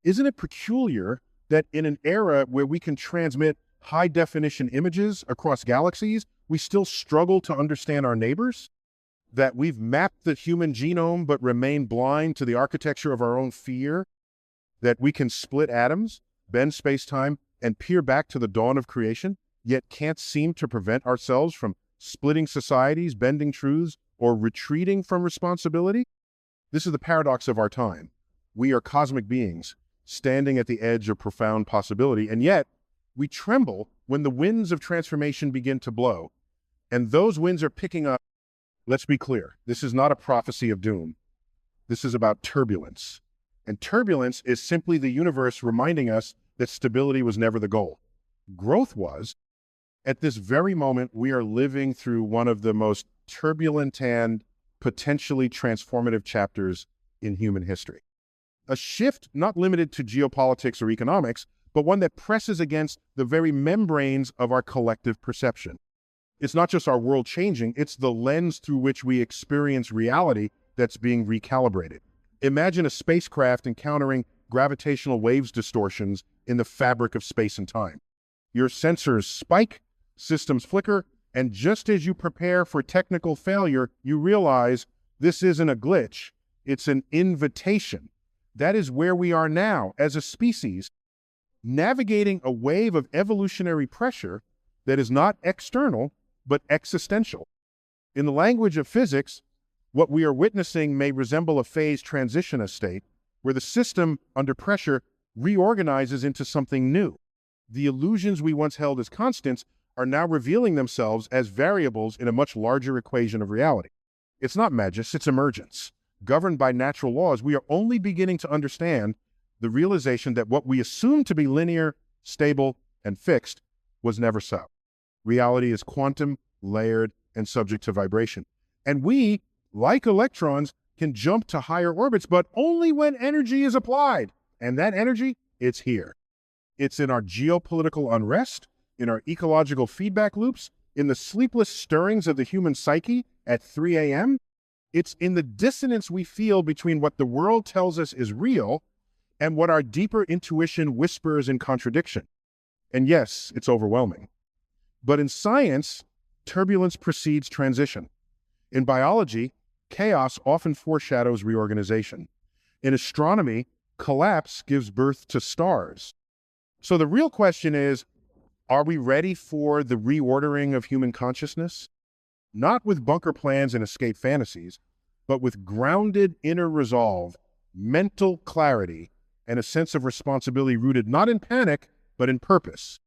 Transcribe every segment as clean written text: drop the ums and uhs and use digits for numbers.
Isn't it peculiar that in an era where we can transmit high-definition images across galaxies, we still struggle to understand our neighbors? That we've mapped the human genome but remain blind to the architecture of our own fear? That we can split atoms, bend space-time, and peer back to the dawn of creation, yet can't seem to prevent ourselves from splitting societies, bending truths, or retreating from responsibility? This is the paradox of our time. We are cosmic beings, standing at the edge of profound possibility, and yet we tremble when the winds of transformation begin to blow. And those winds are picking up. Let's be clear, this is not a prophecy of doom. This is about turbulence. And turbulence is simply the universe reminding us that stability was never the goal. Growth was. At this very moment, we are living through one of the most turbulent and potentially transformative chapters in human history. A shift not limited to geopolitics or economics, but one that presses against the very membranes of our collective perception. It's not just our world changing, it's the lens through which we experience reality that's being recalibrated. Imagine a spacecraft encountering gravitational waves distortions in the fabric of space and time. Your sensors spike, systems flicker, and just as you prepare for technical failure, you realize this isn't a glitch, it's an invitation. That is where we are now as a species, navigating a wave of evolutionary pressure that is not external, but existential. In the language of physics, what we are witnessing may resemble a phase transition state where the system, under pressure, reorganizes into something new. The illusions we once held as constants are now revealing themselves as variables in a much larger equation of reality. It's not magic, it's emergence. Governed by natural laws, we are only beginning to understand the realization that what we assumed to be linear, stable, and fixed was never so. Reality is quantum, layered, and subject to vibration. And we, like electrons, can jump to higher orbits, but only when energy is applied. And that energy, it's here. It's in our geopolitical unrest, in our ecological feedback loops, in the sleepless stirrings of the human psyche at 3 a.m. It's in the dissonance we feel between what the world tells us is real and what our deeper intuition whispers in contradiction. And yes, it's overwhelming. But in science, turbulence precedes transition. In biology, chaos often foreshadows reorganization. In astronomy, collapse gives birth to stars. So the real question is, are we ready for the reordering of human consciousness? Not with bunker plans and escape fantasies, but with grounded inner resolve, mental clarity, and a sense of responsibility rooted not in panic, but in purpose.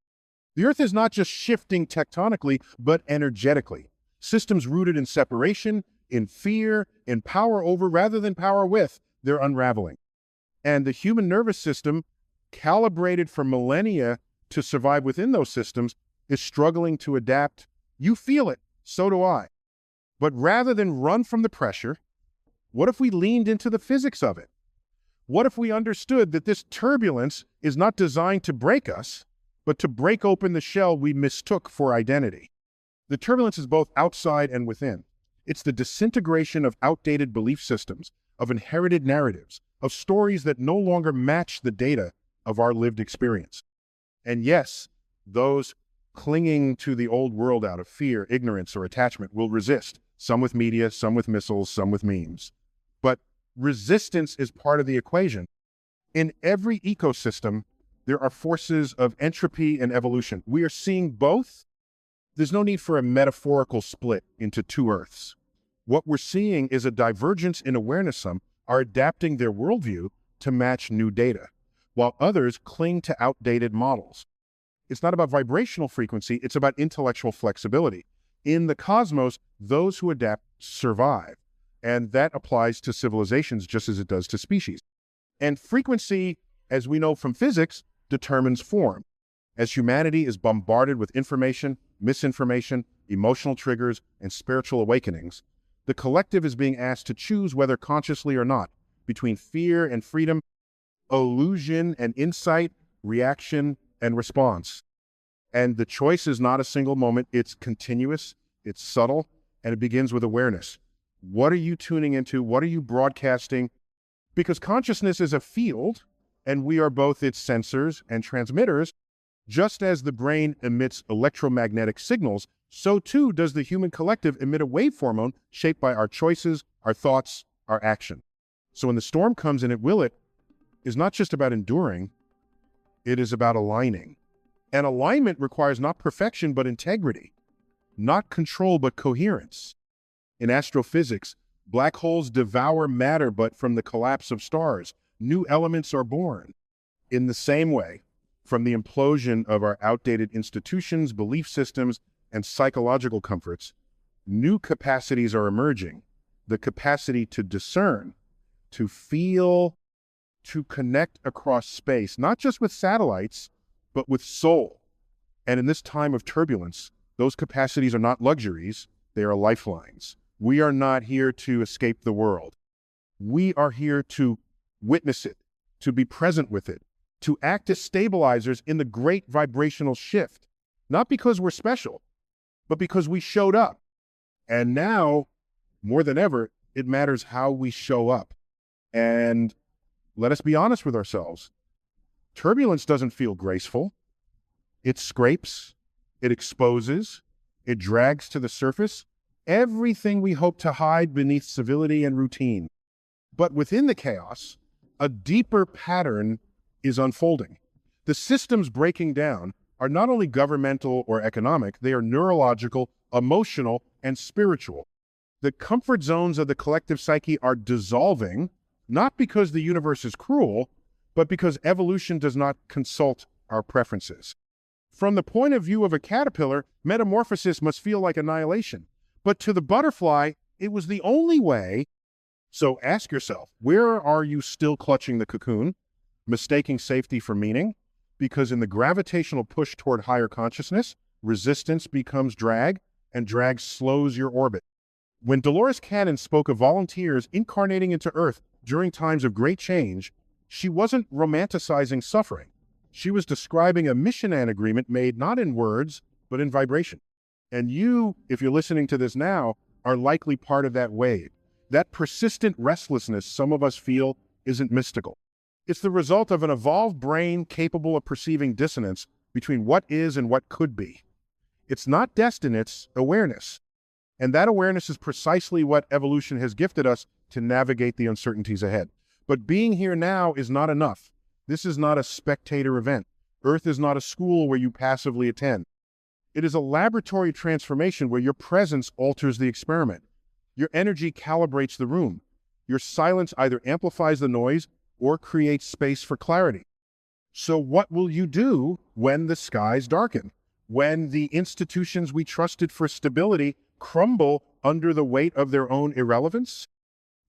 The Earth is not just shifting tectonically, but energetically. Systems rooted in separation, in fear, in power over rather than power with, they're unraveling. And the human nervous system, calibrated for millennia to survive within those systems, is struggling to adapt. You feel it, so do I. But rather than run from the pressure, what if we leaned into the physics of it? What if we understood that this turbulence is not designed to break us, but to break open the shell we mistook for identity? The turbulence is both outside and within. It's the disintegration of outdated belief systems, of inherited narratives, of stories that no longer match the data of our lived experience. And yes, those clinging to the old world out of fear, ignorance, or attachment will resist, some with media, some with missiles, some with memes. But resistance is part of the equation. In every ecosystem, there are forces of entropy and evolution. We are seeing both. There's no need for a metaphorical split into two Earths. What we're seeing is a divergence in awareness. Some are adapting their worldview to match new data, while others cling to outdated models. It's not about vibrational frequency, it's about intellectual flexibility. In the cosmos, those who adapt survive, and that applies to civilizations just as it does to species. And frequency, as we know from physics, determines form. As humanity is bombarded with information, misinformation, emotional triggers, and spiritual awakenings, the collective is being asked to choose, whether consciously or not, between fear and freedom, illusion and insight, reaction and response. And the choice is not a single moment, it's continuous, it's subtle, and it begins with awareness. What are you tuning into? What are you broadcasting? Because consciousness is a field, and we are both its sensors and transmitters. Just as the brain emits electromagnetic signals, so too does the human collective emit a wave hormone shaped by our choices, our thoughts, our action. So when the storm comes, and it will, it is not just about enduring, it is about aligning. And alignment requires not perfection, but integrity. Not control, but coherence. In astrophysics, black holes devour matter, but from the collapse of stars, new elements are born. In the same way, from the implosion of our outdated institutions, belief systems, and psychological comforts, new capacities are emerging. The capacity to discern, to feel, to connect across space, not just with satellites, but with soul. And in this time of turbulence, those capacities are not luxuries, they are lifelines. We are not here to escape the world. We are here to witness it, to be present with it, to act as stabilizers in the great vibrational shift, not because we're special, but because we showed up. And now, more than ever, it matters how we show up. And let us be honest with ourselves. Turbulence doesn't feel graceful. It scrapes, it exposes, it drags to the surface everything we hope to hide beneath civility and routine. But within the chaos, a deeper pattern is unfolding. The systems breaking down are not only governmental or economic, they are neurological, emotional, and spiritual. The comfort zones of the collective psyche are dissolving, not because the universe is cruel, but because evolution does not consult our preferences. From the point of view of a caterpillar, metamorphosis must feel like annihilation. But to the butterfly, it was the only way. So ask yourself, where are you still clutching the cocoon, mistaking safety for meaning? Because in the gravitational push toward higher consciousness, resistance becomes drag, and drag slows your orbit. When Dolores Cannon spoke of volunteers incarnating into Earth during times of great change, she wasn't romanticizing suffering. She was describing a mission-and agreement made not in words, but in vibration. And you, if you're listening to this now, are likely part of that wave. That persistent restlessness some of us feel isn't mystical. It's the result of an evolved brain capable of perceiving dissonance between what is and what could be. It's not destiny, it's awareness. And that awareness is precisely what evolution has gifted us to navigate the uncertainties ahead. But being here now is not enough. This is not a spectator event. Earth is not a school where you passively attend. It is a laboratory transformation where your presence alters the experiment. Your energy calibrates the room. Your silence either amplifies the noise or creates space for clarity. So what will you do when the skies darken? When the institutions we trusted for stability crumble under the weight of their own irrelevance?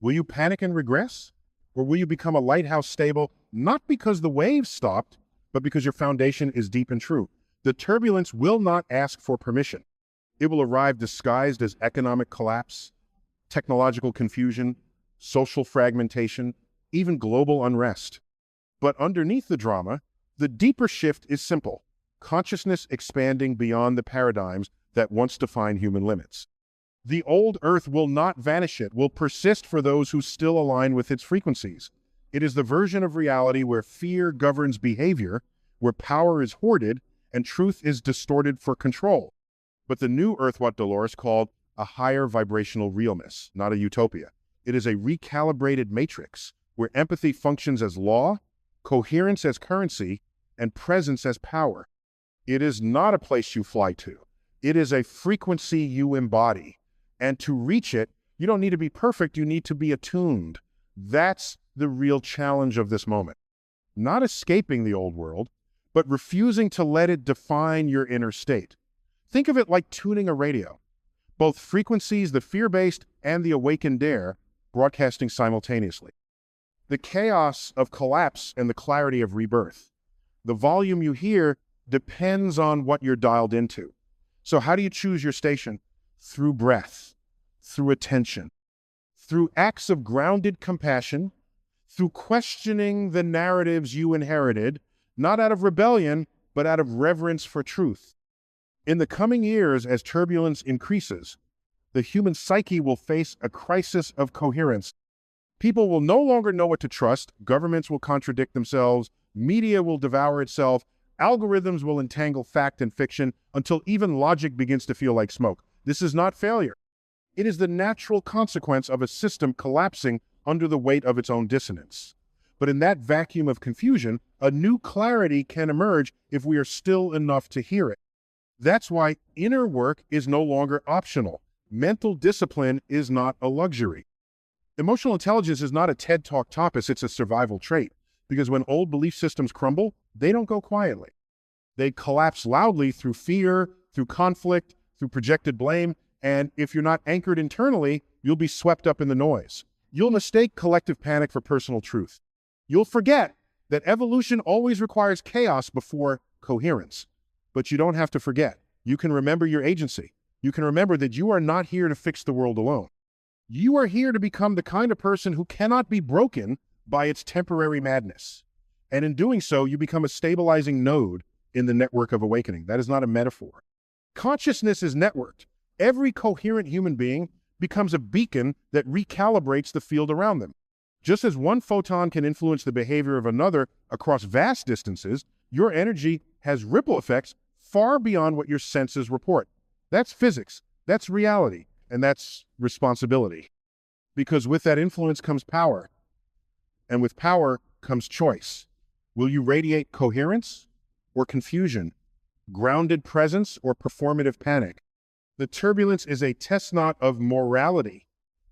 Will you panic and regress? Or will you become a lighthouse stable, not because the waves stopped, but because your foundation is deep and true? The turbulence will not ask for permission. It will arrive disguised as economic collapse, technological confusion, social fragmentation, even global unrest. But underneath the drama, the deeper shift is simple: consciousness expanding beyond the paradigms that once defined human limits. The old Earth will not vanish, it will persist for those who still align with its frequencies. It is the version of reality where fear governs behavior, where power is hoarded, and truth is distorted for control. But the new Earth, what Dolores called a higher vibrational realness, not a utopia. It is a recalibrated matrix where empathy functions as law, coherence as currency, and presence as power. It is not a place you fly to. It is a frequency you embody. And to reach it, you don't need to be perfect, you need to be attuned. That's the real challenge of this moment. Not escaping the old world, but refusing to let it define your inner state. Think of it like tuning a radio. Both frequencies, the fear-based and the awakened dare, broadcasting simultaneously. The chaos of collapse and the clarity of rebirth. The volume you hear depends on what you're dialed into. So how do you choose your station? Through breath, through attention, through acts of grounded compassion, through questioning the narratives you inherited, not out of rebellion, but out of reverence for truth. In the coming years, as turbulence increases, the human psyche will face a crisis of coherence. People will no longer know what to trust, governments will contradict themselves, media will devour itself, algorithms will entangle fact and fiction until even logic begins to feel like smoke. This is not failure. It is the natural consequence of a system collapsing under the weight of its own dissonance. But in that vacuum of confusion, a new clarity can emerge if we are still enough to hear it. That's why inner work is no longer optional. Mental discipline is not a luxury. Emotional intelligence is not a TED Talk topic, it's a survival trait. Because when old belief systems crumble, they don't go quietly. They collapse loudly through fear, through conflict, through projected blame, and if you're not anchored internally, you'll be swept up in the noise. You'll mistake collective panic for personal truth. You'll forget that evolution always requires chaos before coherence. But you don't have to forget. You can remember your agency. You can remember that you are not here to fix the world alone. You are here to become the kind of person who cannot be broken by its temporary madness. And in doing so, you become a stabilizing node in the network of awakening. That is not a metaphor. Consciousness is networked. Every coherent human being becomes a beacon that recalibrates the field around them. Just as one photon can influence the behavior of another across vast distances, your energy has ripple effects far beyond what your senses report. That's physics, that's reality, and that's responsibility. Because with that influence comes power, and with power comes choice. Will you radiate coherence or confusion, grounded presence or performative panic? The turbulence is a test not of morality,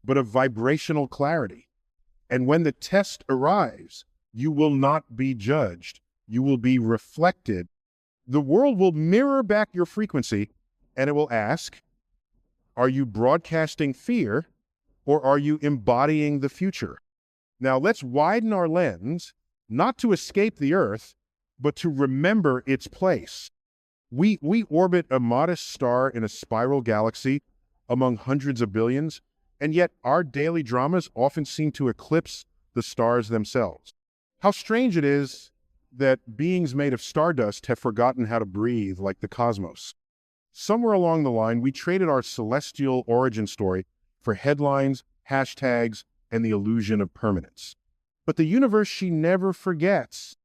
but of vibrational clarity. And when the test arrives, you will not be judged. You will be reflected. The world will mirror back your frequency, and it will ask, are you broadcasting fear, or are you embodying the future? Now let's widen our lens, not to escape the Earth, but to remember its place. We orbit a modest star in a spiral galaxy among hundreds of billions, and yet our daily dramas often seem to eclipse the stars themselves. How strange it is that beings made of stardust have forgotten how to breathe like the cosmos. Somewhere along the line, we traded our celestial origin story for headlines, hashtags, and the illusion of permanence. But the universe, she never forgets.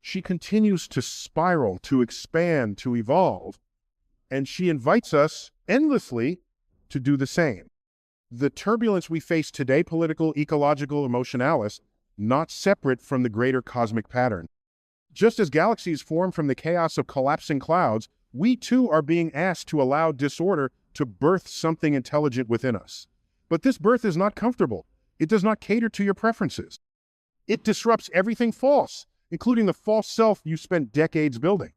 She continues to spiral, to expand, to evolve, and she invites us endlessly to do the same. The turbulence we face today, political, ecological, emotionalis, not separate from the greater cosmic pattern. Just as galaxies form from the chaos of collapsing clouds, we too are being asked to allow disorder to birth something intelligent within us. But this birth is not comfortable. It does not cater to your preferences. It disrupts everything false, including the false self you spent decades building.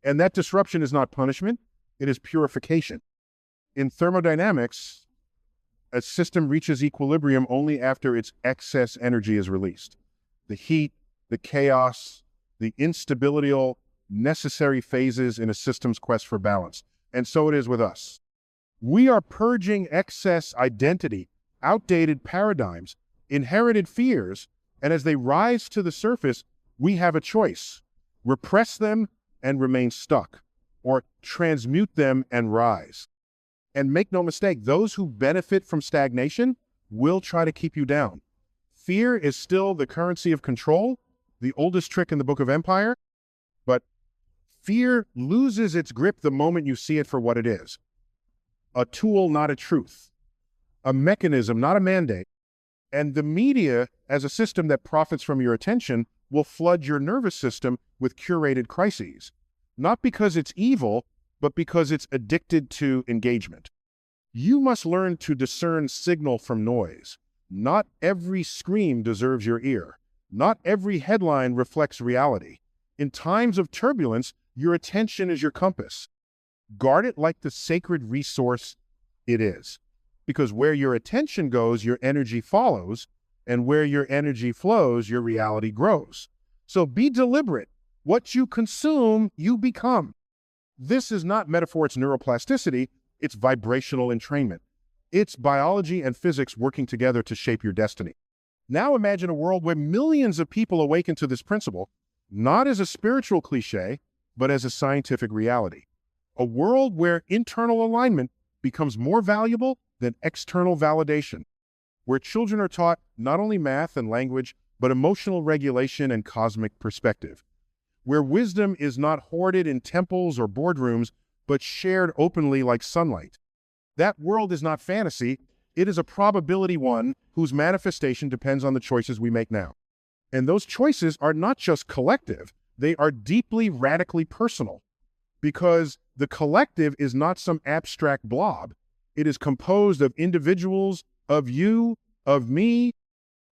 And that disruption is not punishment, it is purification. In thermodynamics, a system reaches equilibrium only after its excess energy is released. The heat, the chaos, the instability, all necessary phases in a system's quest for balance. And so it is with us. We are purging excess identity, outdated paradigms, inherited fears, and as they rise to the surface, we have a choice: repress them and remain stuck, or transmute them and rise. And make no mistake, those who benefit from stagnation will try to keep you down. Fear is still the currency of control, the oldest trick in the Book of Empire, but fear loses its grip the moment you see it for what it is. A tool, not a truth. A mechanism, not a mandate. And the media, as a system that profits from your attention, will flood your nervous system with curated crises. Not because it's evil, but because it's addicted to engagement. You must learn to discern signal from noise. Not every scream deserves your ear. Not every headline reflects reality. In times of turbulence, your attention is your compass. Guard it like the sacred resource it is. Because where your attention goes, your energy follows, and where your energy flows, your reality grows. So be deliberate. What you consume, you become. This is not metaphor, it's neuroplasticity, it's vibrational entrainment. It's biology and physics working together to shape your destiny. Now imagine a world where millions of people awaken to this principle, not as a spiritual cliche, but as a scientific reality. A world where internal alignment becomes more valuable than external validation. where children are taught not only math and language, but emotional regulation and cosmic perspective, where wisdom is not hoarded in temples or boardrooms, but shared openly like sunlight. That world is not fantasy, it is a probability one whose manifestation depends on the choices we make now. And those choices are not just collective, they are deeply, radically personal, because the collective is not some abstract blob. It is composed of individuals, of you, of me,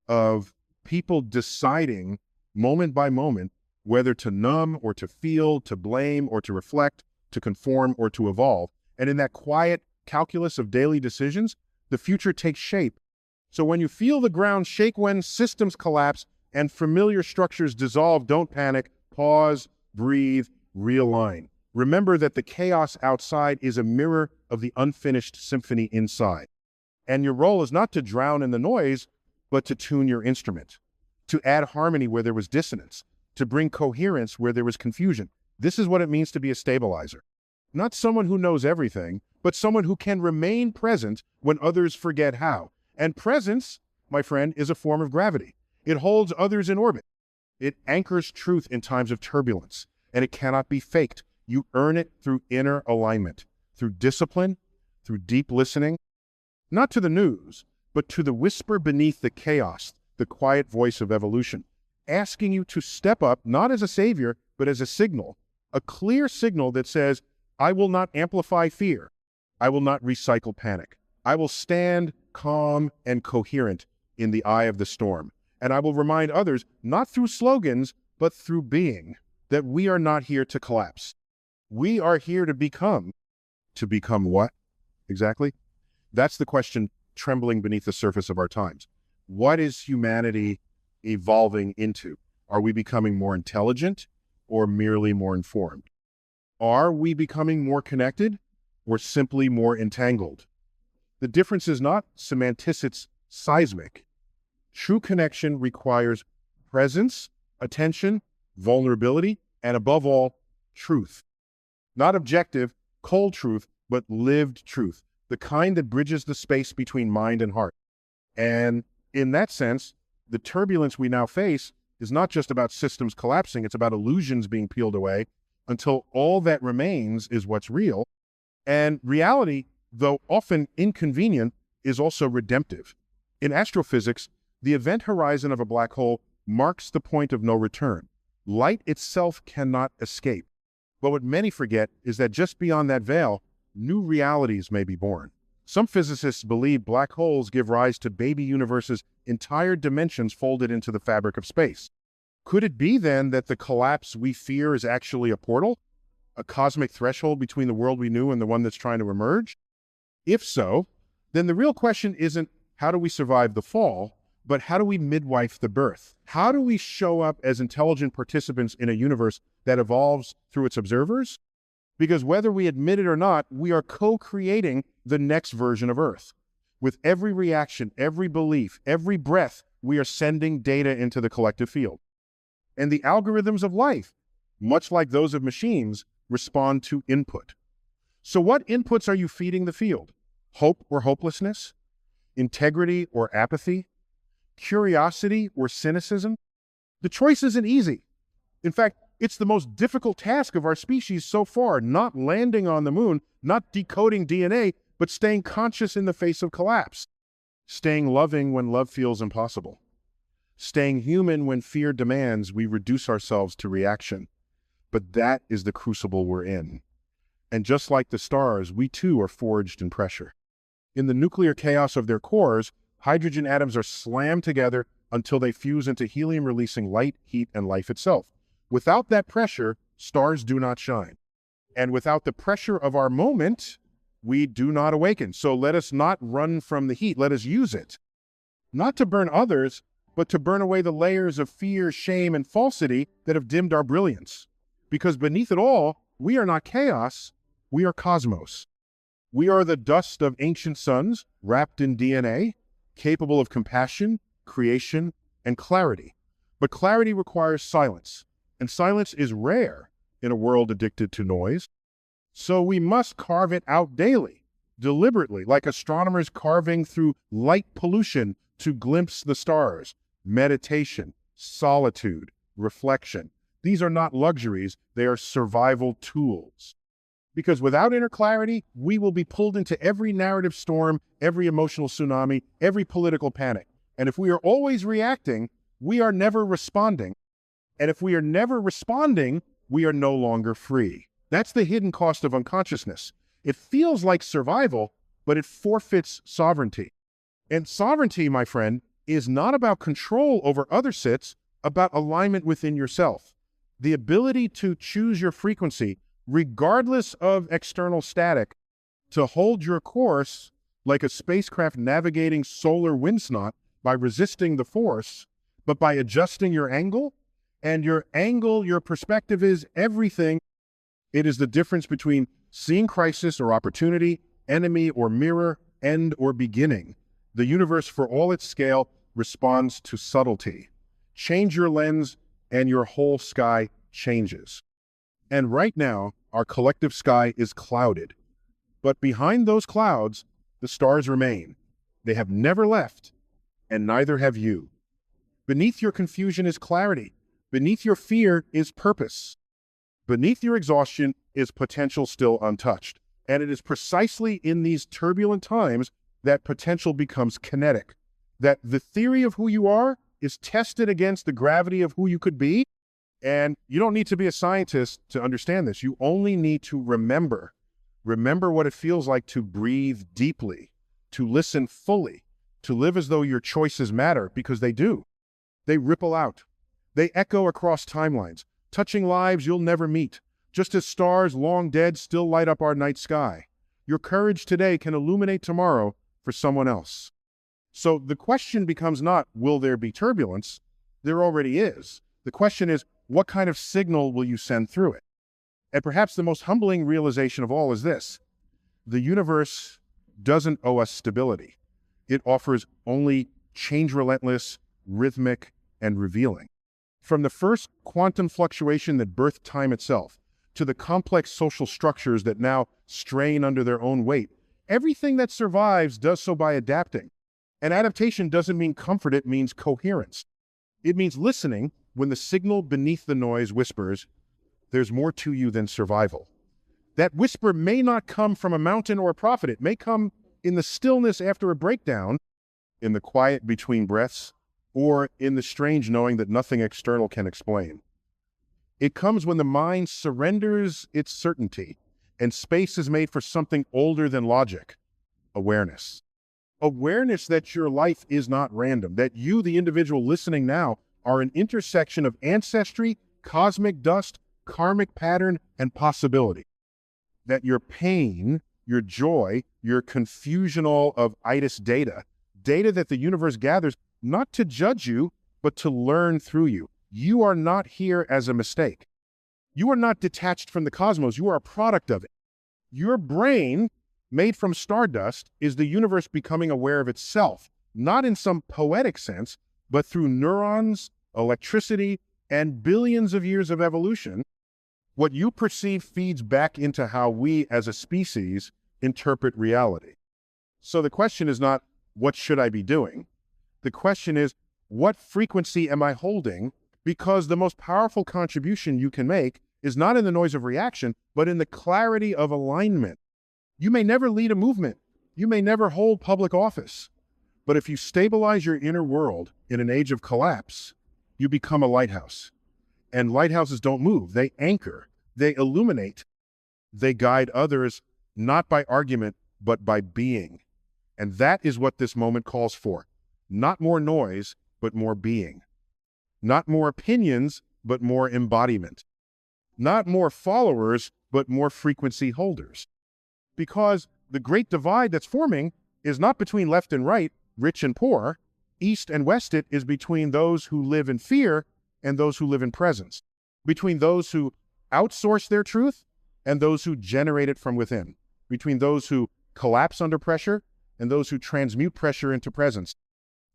of people deciding moment by moment whether to numb or to feel, to blame or to reflect, to conform or to evolve. And in that quiet calculus of daily decisions, the future takes shape. So when you feel the ground shake, when systems collapse and familiar structures dissolve, don't panic, pause, breathe, realign. Remember that the chaos outside is a mirror of the unfinished symphony inside. And your role is not to drown in the noise, but to tune your instrument, to add harmony where there was dissonance, to bring coherence where there was confusion. This is what it means to be a stabilizer. Not someone who knows everything, but someone who can remain present when others forget how. And presence, my friend, is a form of gravity. It holds others in orbit. It anchors truth in times of turbulence, and it cannot be faked. You earn it through inner alignment, through discipline, through deep listening, not to the news, but to the whisper beneath the chaos, the quiet voice of evolution, asking you to step up, not as a savior, but as a signal, a clear signal that says, I will not amplify fear. I will not recycle panic. I will stand calm and coherent in the eye of the storm. And I will remind others, not through slogans, but through being, that we are not here to collapse. We are here to become. To become what, exactly? That's the question trembling beneath the surface of our times. What is humanity evolving into? Are we becoming more intelligent or merely more informed? Are we becoming more connected or simply more entangled? The difference is not semantics, it's seismic. True connection requires presence, attention, vulnerability, and above all, truth. Not objective, cold truth, but lived truth, the kind that bridges the space between mind and heart. And in that sense, the turbulence we now face is not just about systems collapsing, it's about illusions being peeled away until all that remains is what's real. And reality, though often inconvenient, is also redemptive. In astrophysics, the event horizon of a black hole marks the point of no return. Light itself cannot escape. But what many forget is that just beyond that veil, new realities may be born. Some physicists believe black holes give rise to baby universes, entire dimensions folded into the fabric of space. Could it be then that the collapse we fear is actually a portal? A cosmic threshold between the world we knew and the one that's trying to emerge? If so, then the real question isn't how do we survive the fall, but how do we midwife the birth? How do we show up as intelligent participants in a universe that evolves through its observers? Because whether we admit it or not, we are co-creating the next version of Earth. With every reaction, every belief, every breath, we are sending data into the collective field. And the algorithms of life, much like those of machines, respond to input. So what inputs are you feeding the field? Hope or hopelessness? Integrity or apathy? Curiosity or cynicism? The choice isn't easy. In fact, it's the most difficult task of our species so far, not landing on the moon, not decoding DNA, but staying conscious in the face of collapse. Staying loving when love feels impossible. Staying human when fear demands we reduce ourselves to reaction. But that is the crucible we're in. And just like the stars, we too are forged in pressure. In the nuclear chaos of their cores, hydrogen atoms are slammed together until they fuse into helium, releasing light, heat, and life itself. Without that pressure, stars do not shine. And without the pressure of our moment, we do not awaken. So let us not run from the heat. Let us use it. Not to burn others, but to burn away the layers of fear, shame, and falsity that have dimmed our brilliance. Because beneath it all, we are not chaos, we are cosmos. We are the dust of ancient suns, wrapped in DNA, capable of compassion, creation, and clarity. But clarity requires silence. And silence is rare in a world addicted to noise. So we must carve it out daily, deliberately, like astronomers carving through light pollution, to glimpse the stars, meditation, solitude, reflection. These are not luxuries, they are survival tools. Because without inner clarity, we will be pulled into every narrative storm, every emotional tsunami, every political panic. And if we are always reacting, we are never responding. And if we are never responding, we are no longer free. That's the hidden cost of unconsciousness. It feels like survival, but it forfeits sovereignty. And sovereignty, my friend, is not about control over other sits, about alignment within yourself. The ability to choose your frequency, regardless of external static, to hold your course like a spacecraft navigating solar windsnot by resisting the force, but by adjusting your angle. And your angle, your perspective is everything. It is the difference between seeing crisis or opportunity, enemy or mirror, end or beginning. The universe, for all its scale, responds to subtlety. Change your lens and your whole sky changes. And right now, our collective sky is clouded. But behind those clouds, the stars remain. They have never left, and neither have you. Beneath your confusion is clarity. Beneath your fear is purpose. Beneath your exhaustion is potential still untouched. And it is precisely in these turbulent times that potential becomes kinetic. That the theory of who you are is tested against the gravity of who you could be. And you don't need to be a scientist to understand this. You only need to remember. Remember what it feels like to breathe deeply, to listen fully, to live as though your choices matter, because they do. They ripple out. They echo across timelines, touching lives you'll never meet, just as stars long dead still light up our night sky. Your courage today can illuminate tomorrow for someone else. So the question becomes not, will there be turbulence? There already is. The question is, what kind of signal will you send through it? And perhaps the most humbling realization of all is this: the universe doesn't owe us stability. It offers only change relentless, rhythmic, and revealing. From the first quantum fluctuation that birthed time itself, to the complex social structures that now strain under their own weight, everything that survives does so by adapting. And adaptation doesn't mean comfort, it means coherence. It means listening when the signal beneath the noise whispers, there's more to you than survival. That whisper may not come from a mountain or a prophet. It may come in the stillness after a breakdown, in the quiet between breaths, or in the strange knowing that nothing external can explain. It comes when the mind surrenders its certainty, and space is made for something older than logic: awareness. Awareness that your life is not random, that you, the individual listening now, are an intersection of ancestry, cosmic dust, karmic pattern, and possibility. That your pain, your joy, your confusional of itis data that the universe gathers, not to judge you, but to learn through you. You are not here as a mistake. You are not detached from the cosmos. You are a product of it. Your brain, made from stardust, is the universe becoming aware of itself, not in some poetic sense, but through neurons, electricity, and billions of years of evolution. What you perceive feeds back into how we as a species interpret reality. So the question is not, what should I be doing? The question is, what frequency am I holding? Because the most powerful contribution you can make is not in the noise of reaction, but in the clarity of alignment. You may never lead a movement. You may never hold public office. But if you stabilize your inner world in an age of collapse, you become a lighthouse. And lighthouses don't move. They anchor. They illuminate. They guide others, not by argument, but by being. And that is what this moment calls for. Not more noise, but more being. Not more opinions, but more embodiment. Not more followers, but more frequency holders. Because the great divide that's forming is not between left and right, rich and poor. East and west it is between those who live in fear and those who live in presence. Between those who outsource their truth and those who generate it from within. Between those who collapse under pressure and those who transmute pressure into presence.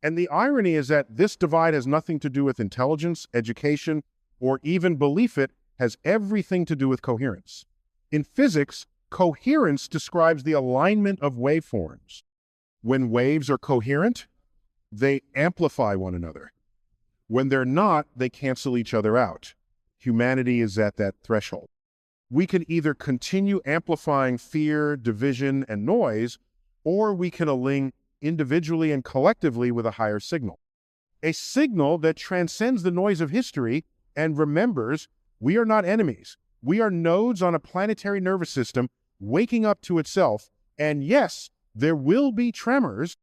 And the irony is that this divide has nothing to do with intelligence, education, or even belief. It has everything to do with coherence. In physics, coherence describes the alignment of waveforms. When waves are coherent, They amplify one another. When they're not, they cancel each other out. Humanity is at that threshold. We can either continue amplifying fear, division, and noise, or we can align individually and collectively with a higher signal. A signal that transcends the noise of history and remembers we are not enemies. We are nodes on a planetary nervous system waking up to itself. And yes, there will be tremors.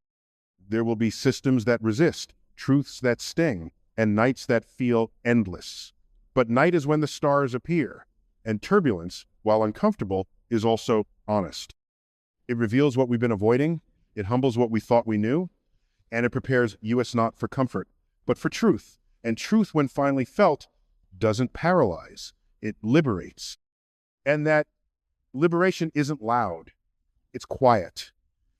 There will be systems that resist, truths that sting, and nights that feel endless. But night is when the stars appear. And turbulence, while uncomfortable, is also honest. It reveals what we've been avoiding, it humbles what we thought we knew, and it prepares you not for comfort, but for truth. And truth, when finally felt, doesn't paralyze, it liberates. And that liberation isn't loud, it's quiet.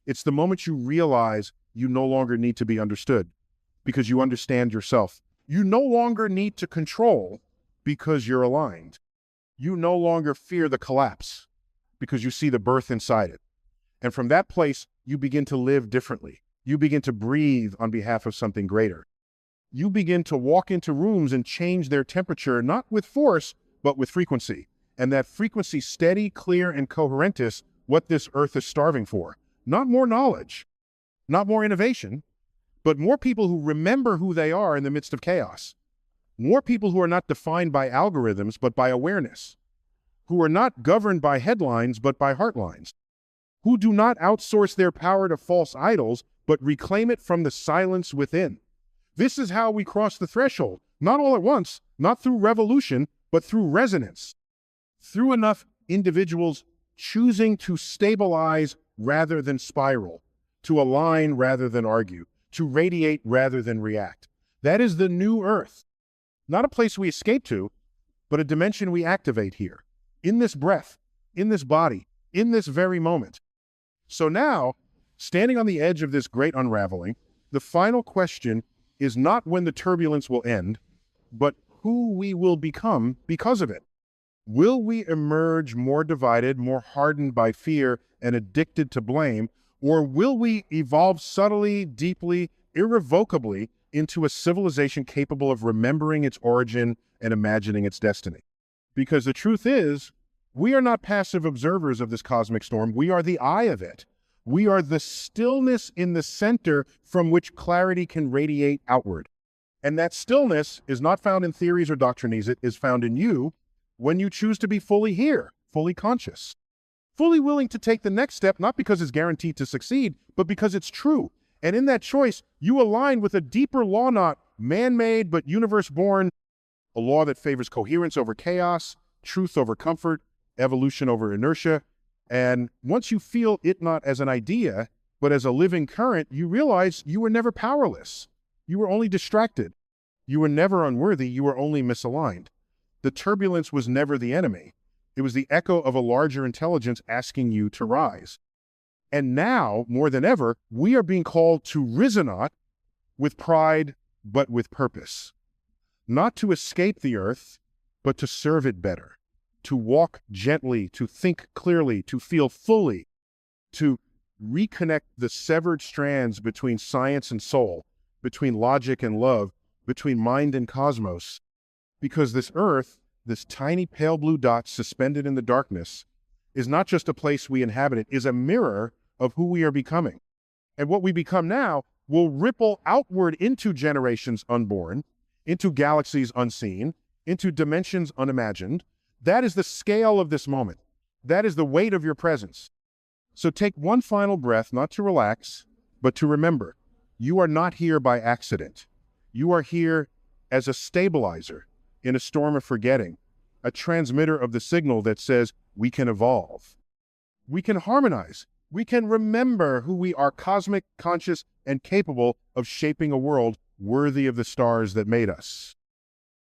It's the moment you realize you no longer need to be understood, because you understand yourself. You no longer need to control, because you're aligned. You no longer fear the collapse because you see the birth inside it. And from that place, you begin to live differently. You begin to breathe on behalf of something greater. You begin to walk into rooms and change their temperature, not with force, but with frequency. And that frequency, steady, clear, and coherent, is what this earth is starving for. Not more knowledge, not more innovation, but more people who remember who they are in the midst of chaos. More people who are not defined by algorithms, but by awareness. Who are not governed by headlines, but by heartlines. Who do not outsource their power to false idols, but reclaim it from the silence within. This is how we cross the threshold, not all at once, not through revolution, but through resonance. Through enough individuals choosing to stabilize rather than spiral, to align rather than argue, to radiate rather than react. That is the new earth. Not a place we escape to, but a dimension we activate here, in this breath, in this body, in this very moment. So now, standing on the edge of this great unraveling, the final question is not when the turbulence will end, but who we will become because of it. Will we emerge more divided, more hardened by fear and addicted to blame, or will we evolve subtly, deeply, irrevocably into a civilization capable of remembering its origin and imagining its destiny? Because the truth is, we are not passive observers of this cosmic storm. We are the eye of it. We are the stillness in the center from which clarity can radiate outward. And that stillness is not found in theories or doctrines. It is found in you when you choose to be fully here, fully conscious, fully willing to take the next step, not because it's guaranteed to succeed, but because it's true. And in that choice, you align with a deeper law, not man-made, but universe-born, a law that favors coherence over chaos, truth over comfort, evolution over inertia. And once you feel it not as an idea, but as a living current, you realize you were never powerless. You were only distracted. You were never unworthy. You were only misaligned. The turbulence was never the enemy. It was the echo of a larger intelligence asking you to rise. And now, more than ever, we are being called to rise not with pride, but with purpose. Not to escape the earth, but to serve it better. To walk gently, to think clearly, to feel fully, to reconnect the severed strands between science and soul, between logic and love, between mind and cosmos. Because this earth, this tiny pale blue dot suspended in the darkness, is not just a place we inhabit, it is a mirror of who we are becoming. And what we become now will ripple outward into generations unborn, into galaxies unseen, into dimensions unimagined. That is the scale of this moment. That is the weight of your presence. So take one final breath, not to relax, but to remember, you are not here by accident. You are here as a stabilizer in a storm of forgetting, a transmitter of the signal that says we can evolve. We can harmonize. We can remember who we are, cosmic, conscious, and capable of shaping a world worthy of the stars that made us.